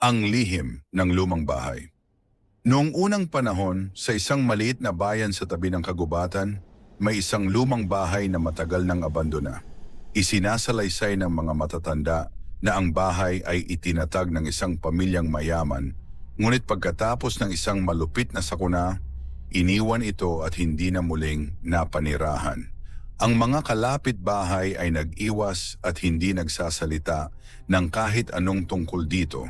Ang lihim ng lumang bahay. Noong unang panahon, sa isang maliit na bayan sa tabi ng kagubatan, may isang lumang bahay na matagal nang abandona. Isinasalaysay ng mga matatanda na ang bahay ay itinatag ng isang pamilyang mayaman, ngunit pagkatapos ng isang malupit na sakuna, iniwan ito at hindi na muling napanirahan. Ang mga kalapit-bahay ay nag-iwas at hindi nagsasalita ng kahit anong tungkol dito,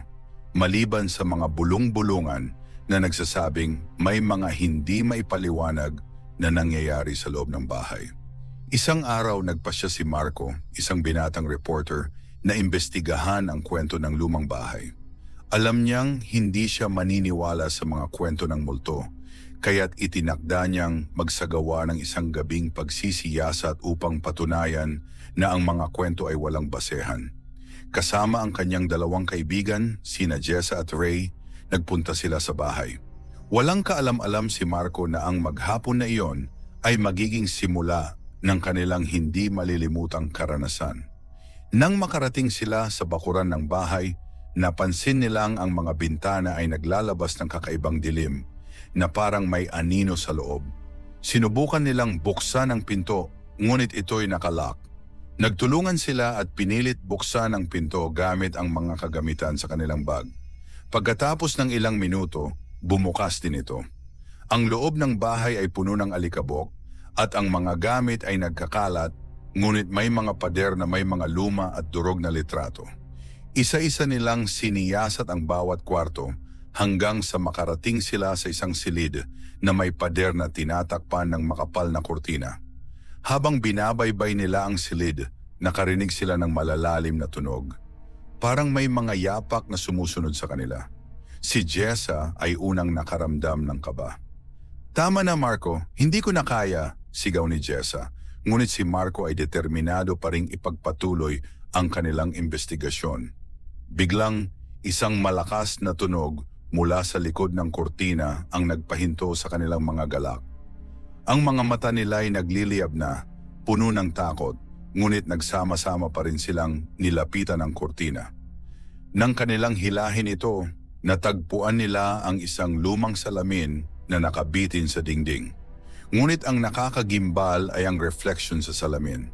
maliban sa mga bulong-bulungan na nagsasabing may mga hindi maipaliwanag na nangyayari sa loob ng bahay. Isang araw nagpasya si Marco, isang binatang reporter, na imbestigahan ang kwento ng lumang bahay. Alam niyang hindi siya maniniwala sa mga kwento ng multo, kaya't itinakda niyang magsagawa ng isang gabing pagsisiyasat upang patunayan na ang mga kwento ay walang basehan. Kasama ang kanyang dalawang kaibigan, sina Jessa at Ray, nagpunta sila sa bahay. Walang kaalam-alam si Marco na ang maghapon na iyon ay magiging simula ng kanilang hindi malilimutang karanasan. Nang makarating sila sa bakuran ng bahay, napansin nilang ang mga bintana ay naglalabas ng kakaibang dilim na parang may anino sa loob. Sinubukan nilang buksan ang pinto, ngunit ito'y nakalock. Nagtulungan sila at pinilit buksan ang pinto gamit ang mga kagamitan sa kanilang bag. Pagkatapos ng ilang minuto, bumukas din ito. Ang loob ng bahay ay puno ng alikabok at ang mga gamit ay nagkakalat, ngunit may mga pader na may mga luma at durog na litrato. Isa-isa nilang siniyasat ang bawat kwarto hanggang sa makarating sila sa isang silid na may pader na tinatakpan ng makapal na kurtina. Habang binabaybay nila ang silid, nakarinig sila ng malalalim na tunog. Parang may mga yapak na sumusunod sa kanila. Si Jessa ay unang nakaramdam ng kaba. "Tama na Marco, hindi ko na kaya," sigaw ni Jessa. Ngunit si Marco ay determinado pa ring ipagpatuloy ang kanilang investigasyon. Biglang isang malakas na tunog mula sa likod ng kurtina ang nagpahinto sa kanilang mga galak. Ang mga mata nila ay nagliliyab na, puno ng takot, ngunit nagsama-sama pa rin silang nilapitan ng kurtina. Nang kanilang hilahin ito, natagpuan nila ang isang lumang salamin na nakabitin sa dingding. Ngunit ang nakakagimbal ay ang reflection sa salamin.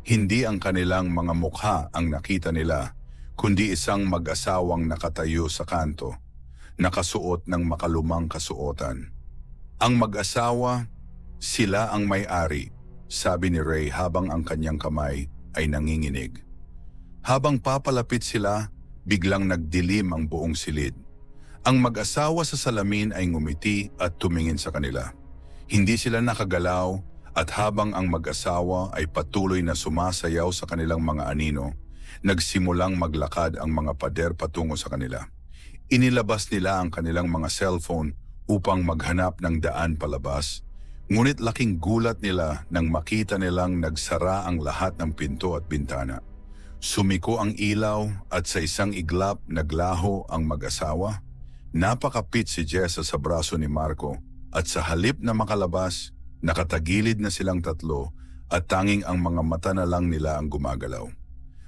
Hindi ang kanilang mga mukha ang nakita nila, kundi isang mag-asawang nakatayo sa kanto, nakasuot ng makalumang kasuotan. Ang mag-asawa, sila ang may-ari, sabi ni Ray habang ang kanyang kamay ay nanginginig. Habang papalapit sila, biglang nagdilim ang buong silid. Ang mag-asawa sa salamin ay ngumiti at tumingin sa kanila. Hindi sila nakagalaw at habang ang mag-asawa ay patuloy na sumasayaw sa kanilang mga anino, nagsimulang maglakad ang mga pader patungo sa kanila. Inilabas nila ang kanilang mga cellphone upang maghanap ng daan palabas, ngunit laking gulat nila nang makita nilang nagsara ang lahat ng pinto at bintana. Sumiko ang ilaw at sa isang iglap naglaho ang mag-asawa. Napakapit si Jessa sa braso ni Marco at sa halip na makalabas, nakatagilid na silang tatlo at tanging ang mga mata na lang nila ang gumagalaw.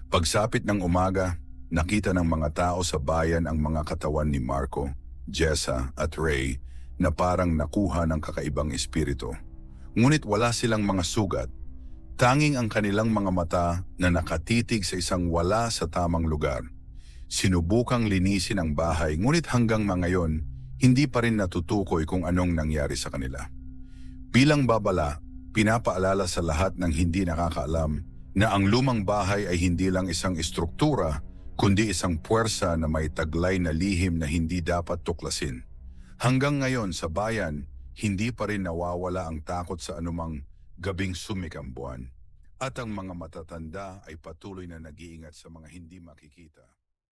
Pagsapit ng umaga, nakita ng mga tao sa bayan ang mga katawan ni Marco, Jessa at Ray na parang nakuha ng kakaibang espiritu. Ngunit wala silang mga sugat. Tanging ang kanilang mga mata na nakatitig sa isang wala sa tamang lugar. Sinubukang linisin ang bahay, ngunit hanggang ngayon, hindi pa rin natutukoy kung anong nangyari sa kanila. Bilang babala, pinapaalala sa lahat ng hindi nakakaalam na ang lumang bahay ay hindi lang isang estruktura, kundi isang puwersa na may taglay na lihim na hindi dapat tuklasin. Hanggang ngayon sa bayan, hindi pa rin nawawala ang takot sa anumang gabing sumikambuan. At ang mga matatanda ay patuloy na nag-iingat sa mga hindi makikita.